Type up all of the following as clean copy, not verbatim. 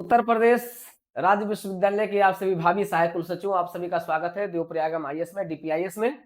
उत्तर प्रदेश राज्य विश्वविद्यालय के आप सभी भावी सहायक कुलसचिवों, आप सभी का स्वागत है देवप्रयागम आईएएस में, डीपीआईएस में।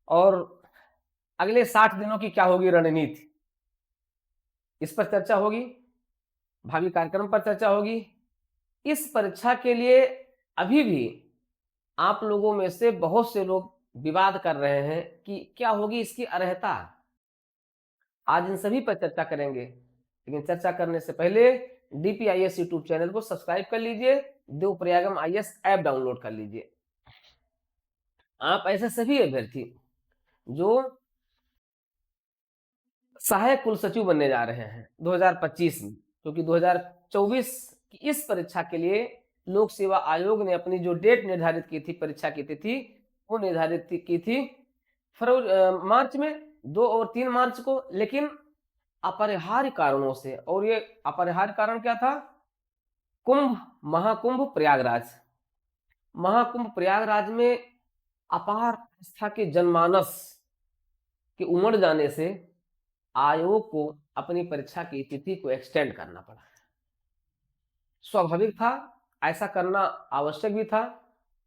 और अगले 60 दिनों की क्या होगी रणनीति, इस पर चर्चा होगी। भावी कार्यक्रम पर चर्चा होगी। इस परीक्षा के लिए अभी भी आप लोगों में से बहुत से लोग विवाद कर रहे हैं कि क्या होगी इसकी अर्हता। आज इन सभी पर चर्चा करेंगे, लेकिन चर्चा करने से पहले डीपीआईएस यूट्यूब चैनल को सब्सक्राइब कर लीजिए, देवप्रयागम आईएएस ऐप डाउनलोड कर लीजिए। आप ऐसे सभी अभ्यर्थी जो सहायक कुल सचिव बनने जा रहे हैं 2025 में, क्योंकि 2024 की इस परीक्षा के लिए लोक सेवा आयोग ने अपनी जो डेट निर्धारित की थी, परीक्षा की तिथि वो निर्धारित की थी मार्च में 2 और 3 मार्च को, लेकिन अपरिहार्य कारणों से, और ये अपरिहार्य कारण क्या था? महाकुंभ प्रयागराज में अपार आस्था के जनमानस के उमड़ जाने से आयोग को अपनी परीक्षा की तिथि को एक्सटेंड करना पड़ा। स्वाभाविक था, ऐसा करना आवश्यक भी था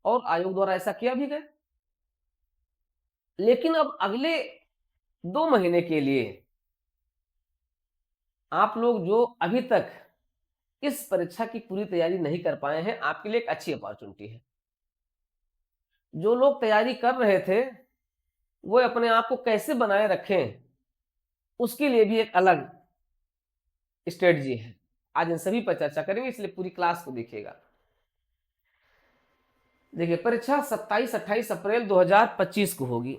और आयोग द्वारा ऐसा किया भी गया। लेकिन अब अगले 2 महीने के लिए आप लोग जो अभी तक इस परीक्षा की पूरी तैयारी नहीं कर पाए हैं, आपके लिए एक अच्छी अपॉर्चुनिटी है। जो लोग तैयारी कर रहे थे वो अपने आप को कैसे बनाए रखें, उसके लिए भी एक अलग स्ट्रेटजी है। आज इन सभी पर चर्चा करेंगे, इसलिए पूरी क्लास को देखिएगा। देखिए, परीक्षा 27-28 अप्रैल 2025 को होगी,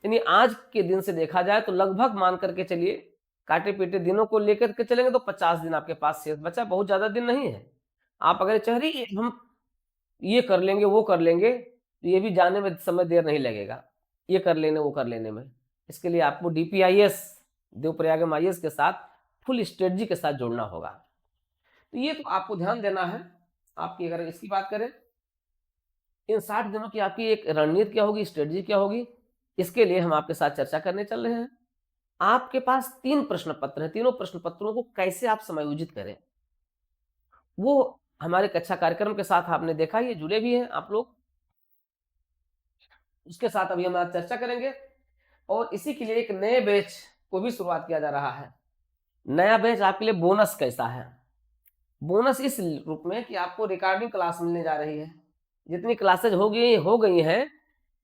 यानी आज के दिन से देखा जाए तो लगभग मान करके चलिए, काटे पीटे दिनों को लेकर के चलेंगे तो 50 दिन आपके पास शेष बचा। बहुत ज्यादा दिन नहीं है। आप अगर चाह रही हम ये कर लेंगे वो कर लेंगे तो ये भी जाने में समय देर नहीं लगेगा, ये कर लेने वो कर लेने में। इसके लिए आपको डीपीआईएस देवप्रयागम आईएएस के साथ फुल स्ट्रेटजी के साथ जोड़ना होगा। तो ये तो आपको ध्यान देना है। आपकी अगर इसकी बात करें, इन 60 दिनों की आपकी एक रणनीति क्या होगी, स्ट्रेटजी क्या होगी, इसके लिए हम आपके साथ चर्चा करने चल रहे हैं। आपके पास 3 प्रश्न पत्र हैं। तीनों प्रश्न पत्रों को कैसे आप समायोजित करें, वो हमारे कक्षा कार्यक्रम के साथ आपने देखा, ये जुड़े भी हैं आप लोग, उसके साथ अभी हम आज चर्चा करेंगे। और इसी के लिए एक नए बैच को भी शुरुआत किया जा रहा है। नया बैच आपके लिए बोनस कैसा है? बोनस इस रूप में कि आपको रिकॉर्डिंग क्लास मिलने जा रही है। जितनी क्लासेज हो गई हैं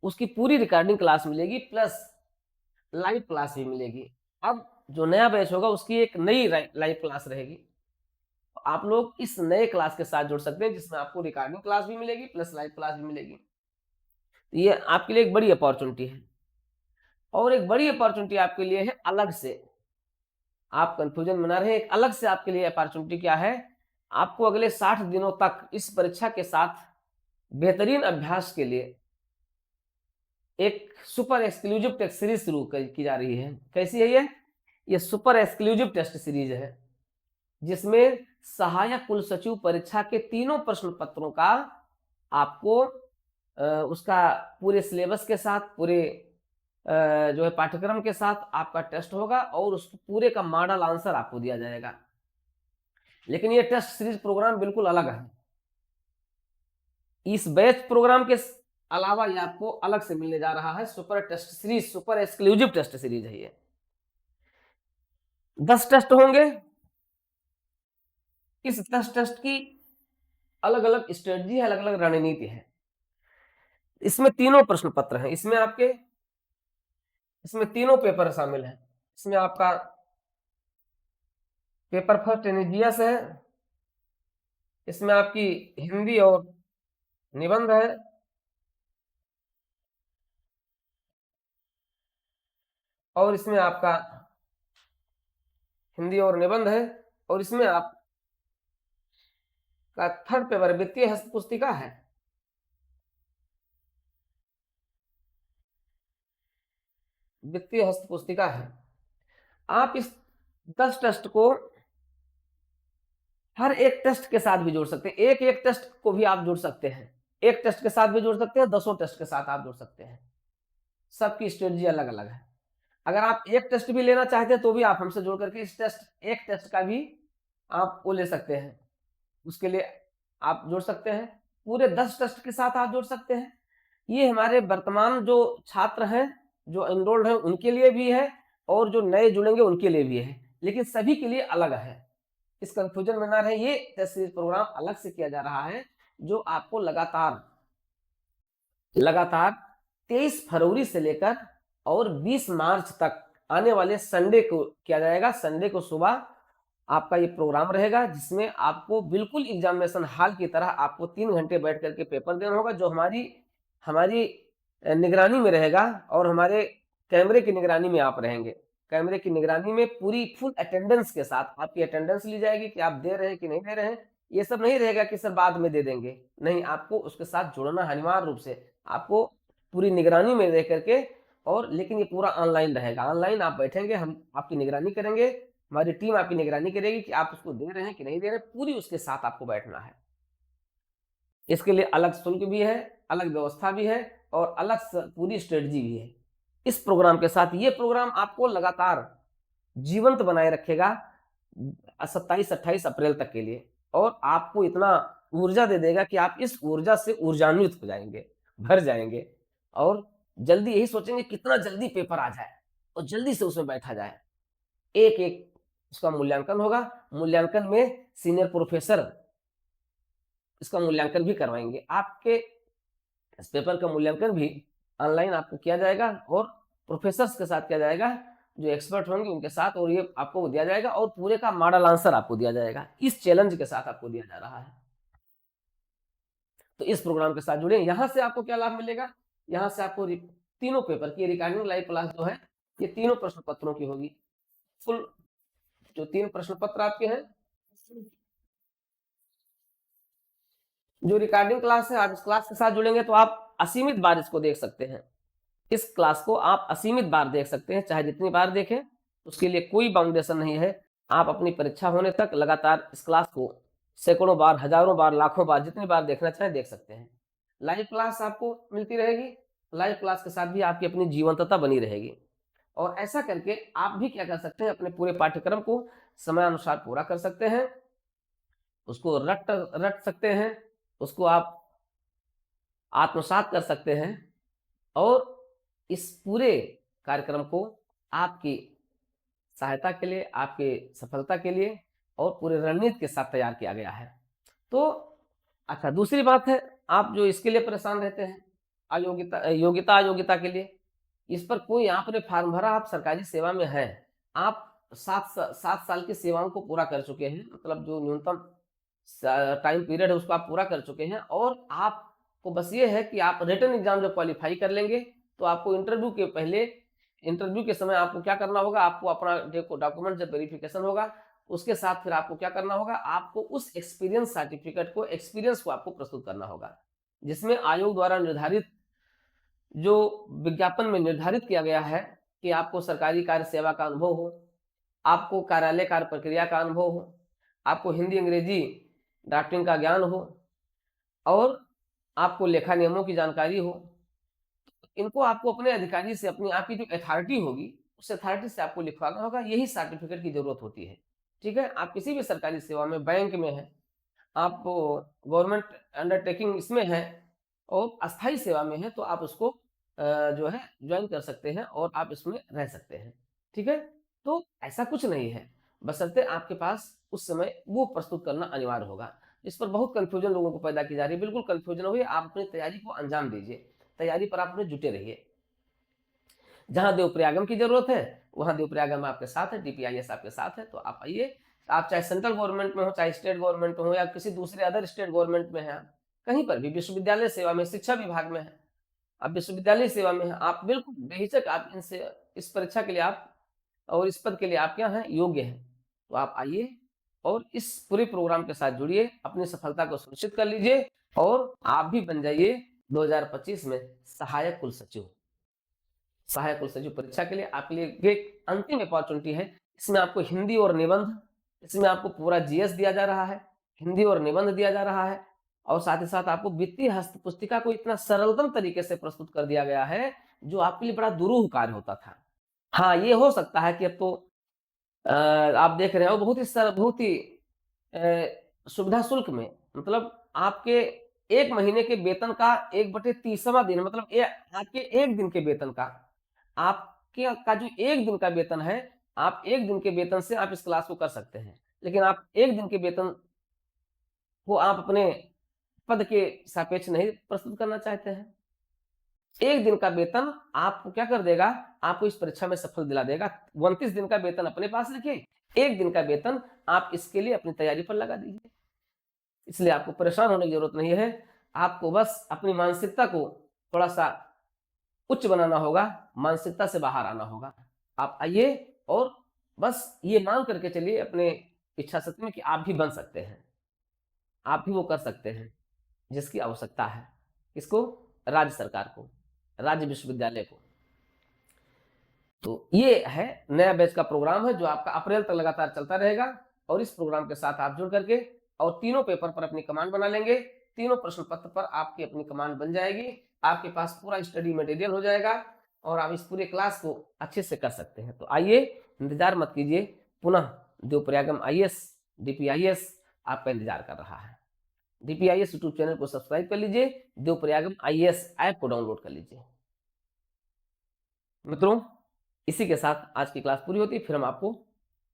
उसकी पूरी रिकॉर्डिंग क्लास मिलेगी, प्लस लाइव क्लास भी मिलेगी। अब जो नया बैच होगा उसकी एक नई लाइव क्लास रहेगी। तो आप लोग इस नए क्लास के साथ जुड़ सकते हैं, जिसमें आपको रिकॉर्डिंग क्लास भी मिलेगी प्लस लाइव क्लास भी मिलेगी। तो ये आपके लिए एक बड़ी अपॉर्चुनिटी है। और एक बड़ी अपॉर्चुनिटी आपके लिए है अलग से, आप कंफ्यूजन में ना रहे, एक अलग से आपके लिए अपॉर्चुनिटी क्या है? आपको अगले 60 दिनों तक इस परीक्षा के साथ बेहतरीन अभ्यास के लिए एक सुपर एक्सक्लूसिव टेस्ट सीरीज शुरू की जा रही है। कैसी है ये सुपर एक्सक्लूसिव टेस्ट सीरीज है, जिसमें सहायक कुल सचिव परीक्षा के तीनों प्रश्न पत्रों का आपको उसका पूरे सिलेबस के साथ, पूरे जो है पाठ्यक्रम के साथ आपका टेस्ट होगा और उस पूरे का मॉडल आंसर आपको दिया जाएगा। लेकिन ये टेस्ट सीरीज प्रोग्राम बिल्कुल अलग है। इस बैच प्रोग्राम के अलावा ये आपको अलग से मिलने जा रहा है super test series, super exclusive test series है ये। 10 टेस्ट होंगे। इस 10 टेस्ट की अलग अलग स्ट्रेटजी है, अलग अलग रणनीति है। इसमें तीनों प्रश्न पत्र हैं। इसमें तीनों पेपर शामिल हैं। इसमें आपका पेपर फर्स्ट एनजीएस है, इसमें आपकी हिंदी और निबंध है, और इसमें आपका हिंदी और निबंध है, और इसमें आप का थर्ड पेपर वित्तीय हस्त पुस्तिका है। वित्तीय हस्त पुस्तिका है। आप इस 10 टेस्ट को हर एक टेस्ट के साथ भी जोड़ सकते हैं। एक एक टेस्ट को भी आप जोड़ सकते हैं, एक टेस्ट के साथ भी जोड़ सकते हैं, 10 टेस्ट के साथ आप जोड़ सकते हैं। सबकी स्ट्रेटजी अलग अलग है। अगर आप एक टेस्ट भी लेना चाहते हैं तो भी आप हमसे जोड़ करके इस टेस्ट, एक टेस्ट का भी आप वो ले सकते हैं। उसके लिए आप जोड़ सकते हैं। पूरे 10 टेस्ट के साथ आप जोड़ सकते हैं। ये हमारे वर्तमान जो छात्र हैं, जो एनरोल्ड हैं, उनके लिए भी है और जो नए जुड़ेंगे उनके लिए भी है, लेकिन सभी के लिए अलग है। इस कंफ्यूजन में ना रहे, ये टेस्ट सीरीज प्रोग्राम अलग से किया जा रहा है, जो आपको लगातार 23 फरवरी से लेकर और 20 मार्च तक आने वाले संडे को किया जाएगा। संडे को सुबह आपका ये प्रोग्राम रहेगा, जिसमें आपको बिल्कुल एग्जामिनेशन हॉल की तरह आपको 3 घंटे बैठ करके पेपर देना होगा, जो हमारी हमारी निगरानी में रहेगा और हमारे कैमरे की निगरानी में आप रहेंगे। कैमरे की निगरानी में पूरी फुल अटेंडेंस के साथ आपकी अटेंडेंस ली जाएगी कि आप दे रहे हैं कि नहीं दे रहे हैं। ये सब नहीं रहेगा कि सर बाद में दे देंगे, नहीं, आपको उसके साथ जुड़ना अनिवार्य रूप से, आपको पूरी निगरानी में रह करके। और लेकिन ये पूरा ऑनलाइन रहेगा, ऑनलाइन आप बैठेंगे, हम आपकी निगरानी करेंगे, हमारी टीम आपकी निगरानी करेगी कि आप उसको दे रहे हैं कि नहीं दे रहे, पूरी उसके साथ आपको बैठना है। इसके लिए अलग शुल्क भी है, अलग व्यवस्था भी है और अलग पूरी स्ट्रेटजी भी है। इस प्रोग्राम के साथ ये प्रोग्राम आपको लगातार जीवंत बनाए रखेगा 27-28 अप्रैल तक के लिए, और आपको इतना ऊर्जा दे देगा कि आप इस ऊर्जा से ऊर्जान्वित हो जाएंगे, भर जाएंगे और जल्दी यही सोचेंगे कितना जल्दी पेपर आ जाए और जल्दी से उसमें बैठा जाए। एक एक उसका मूल्यांकन होगा, मूल्यांकन में सीनियर प्रोफेसर इसका मूल्यांकन भी करवाएंगे। आपके इस पेपर का मूल्यांकन भी ऑनलाइन आपको किया जाएगा और प्रोफेसर्स के साथ किया जाएगा, जो एक्सपर्ट होंगे उनके साथ, और ये आपको दिया जाएगा और पूरे का मॉडल आंसर आपको दिया जाएगा, इस चैलेंज के साथ आपको दिया जा रहा है। तो इस प्रोग्राम के साथ जुड़े। यहाँ से आपको क्या लाभ मिलेगा, यहाँ से आपको तीनों पेपर की रिकॉर्डिंग लाइव क्लास जो है, ये तीनों प्रश्न पत्रों की होगी। फुल जो 3 प्रश्न पत्र आपके हैं, जो रिकॉर्डिंग क्लास है, आप इस क्लास के साथ जुड़ेंगे तो आप असीमित बार इसको देख सकते हैं। इस क्लास को आप असीमित बार देख सकते हैं, चाहे जितनी बार देखें, उसके लिए कोई बाउंडेशन नहीं है। आप अपनी परीक्षा होने तक लगातार इस क्लास को सैकड़ों बार, हजारों बार, लाखों बार, जितनी बार देखना चाहें देख सकते हैं। लाइव क्लास आपको मिलती रहेगी, लाइव क्लास के साथ भी आपकी अपनी जीवंतता बनी रहेगी। और ऐसा करके आप भी क्या कर सकते हैं, अपने पूरे पाठ्यक्रम को समयानुसार पूरा कर सकते हैं, उसको रट सकते हैं, उसको आप आत्मसात कर सकते हैं और इस पूरे कार्यक्रम को आपकी सहायता के लिए, आपकी सफलता के लिए और पूरे रणनीति के साथ तैयार किया गया है। तो अच्छा, दूसरी बात है, आप जो इसके लिए परेशान रहते हैं, अयोग्यता के लिए, इस पर कोई आपने फॉर्म भरा, आप सरकारी सेवा में हैं, आप 7 साल की सेवाओं को पूरा कर चुके हैं, मतलब जो न्यूनतम टाइम पीरियड है उसको आप पूरा कर चुके हैं, और आपको बस ये है कि आप रिटन एग्जाम जब क्वालिफाई कर लेंगे तो आपको इंटरव्यू के समय आपको क्या करना होगा, आपको अपना डॉक्यूमेंट जब वेरिफिकेशन होगा, उसके साथ फिर आपको क्या करना होगा, आपको उस एक्सपीरियंस को आपको प्रस्तुत करना होगा, जिसमें आयोग द्वारा निर्धारित, जो विज्ञापन में निर्धारित किया गया है कि आपको सरकारी कार्य सेवा का अनुभव हो, आपको कार्यालय कार्य प्रक्रिया का अनुभव हो, आपको हिंदी अंग्रेजी ड्राफ्टिंग का ज्ञान हो और आपको लेखा नियमों की जानकारी हो। इनको आपको अपने अधिकारी से, अपनी आपकी जो अथॉरिटी होगी, उस अथॉरिटी से आपको लिखवाना होगा, यही सर्टिफिकेट की जरूरत होती है। ठीक है, आप किसी भी सरकारी सेवा में, बैंक में है, आप गवर्नमेंट अंडरटेकिंग इसमें है और अस्थाई सेवा में है, तो आप उसको जो है ज्वाइन कर सकते हैं और आप इसमें रह सकते हैं। ठीक है, तो ऐसा कुछ नहीं है, बशर्ते आपके पास उस समय वो प्रस्तुत करना अनिवार्य होगा। इस पर बहुत कंफ्यूजन लोगों को पैदा की जा रही है, बिल्कुल कंफ्यूजन हो, आप अपनी तैयारी को अंजाम दीजिए, तैयारी पर आप अपने जुटे रहिए। जहां देवप्रयागम की जरूरत है वहां देवप्रयागम आपके साथ है, डीपीआईएस आपके साथ है, तो आप आइए। आप चाहे सेंट्रल गवर्नमेंट में हो, चाहे स्टेट गवर्नमेंट में हो, या किसी दूसरे अदर स्टेट गवर्नमेंट में है, कहीं पर भी विश्वविद्यालय सेवा में, शिक्षा विभाग में है, आप विश्वविद्यालय सेवा में हैं, आप बिल्कुल बेहिचक आप इनसे, इस परीक्षा के लिए आप और इस पद के लिए आप क्या हैं, योग्य हैं। तो आप आइए और इस पूरे प्रोग्राम के साथ जुड़िए, अपनी सफलता को सुनिश्चित कर लीजिए और आप भी बन जाइए 2025 में सहायक कुल सचिव। सहायक कुल सचिव परीक्षा के लिए आपके लिए ये अंतिम अपॉर्चुनिटी है। इसमें आपको हिंदी और निबंध, इसमें आपको पूरा जीएस दिया जा रहा है, हिंदी और निबंध दिया जा रहा है, और साथ ही साथ आपको वित्तीय हस्त पुस्तिका को इतना सरलतम तरीके से प्रस्तुत कर दिया गया है, जो आपके लिए बड़ा दुरूह कार्य होता था। हाँ, ये हो सकता है कि अब तो आप देख रहे हो बहुत ही सुविधा शुल्क में, मतलब आपके 1 महीने के वेतन का 1/30वां दिन, मतलब आपके 1 दिन के वेतन का, आपके का जो 1 दिन का वेतन है, आप 1 दिन के वेतन से आप इस क्लास को कर सकते हैं। लेकिन आप 1 दिन के वेतन को आप अपने पद के सापेक्ष नहीं प्रस्तुत करना चाहते हैं। 1 दिन का वेतन आपको क्या कर देगा, आपको इस परीक्षा में सफल दिला देगा। 29 दिन का वेतन अपने पास रखिए, 1 दिन का वेतन आप इसके लिए अपनी तैयारी पर लगा दीजिए। इसलिए आपको परेशान होने की ज़रूरत नहीं है, आपको बस अपनी मानसिकता को थोड़ा-सा उच्च बनाना होगा, मानसिकता से बाहर आना होगा। आप आइए और बस ये मान करके चलिए अपने इच्छा शक्ति में कि आप भी बन सकते हैं, आप भी वो कर सकते हैं, जिसकी आवश्यकता है। किसको? राज्य सरकार को, राज्य विश्वविद्यालय को। तो ये है नया बैच का प्रोग्राम है जो आपका अप्रैल तक लगातार चलता रहेगा और इस प्रोग्राम के साथ आप जुड़ करके और तीनों पेपर पर अपनी कमांड बना लेंगे, तीनों प्रश्न पत्र पर आपकी अपनी कमांड बन जाएगी, आपके पास पूरा स्टडी मटेरियल हो जाएगा और आप इस पूरे क्लास को अच्छे से कर सकते हैं। तो आइए, इंतजार मत कीजिए, पुनः देवप्रयागम आईएएस, डीपीआईएस आपका इंतजार कर रहा है। डीपीआईएस यूट्यूब चैनल को सब्सक्राइब कर लीजिए, देवप्रयागम आईएएस ऐप को डाउनलोड कर लीजिए। मित्रों, इसी के साथ आज की क्लास पूरी होती है, फिर हम आपको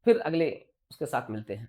फिर अगले उसके साथ मिलते हैं।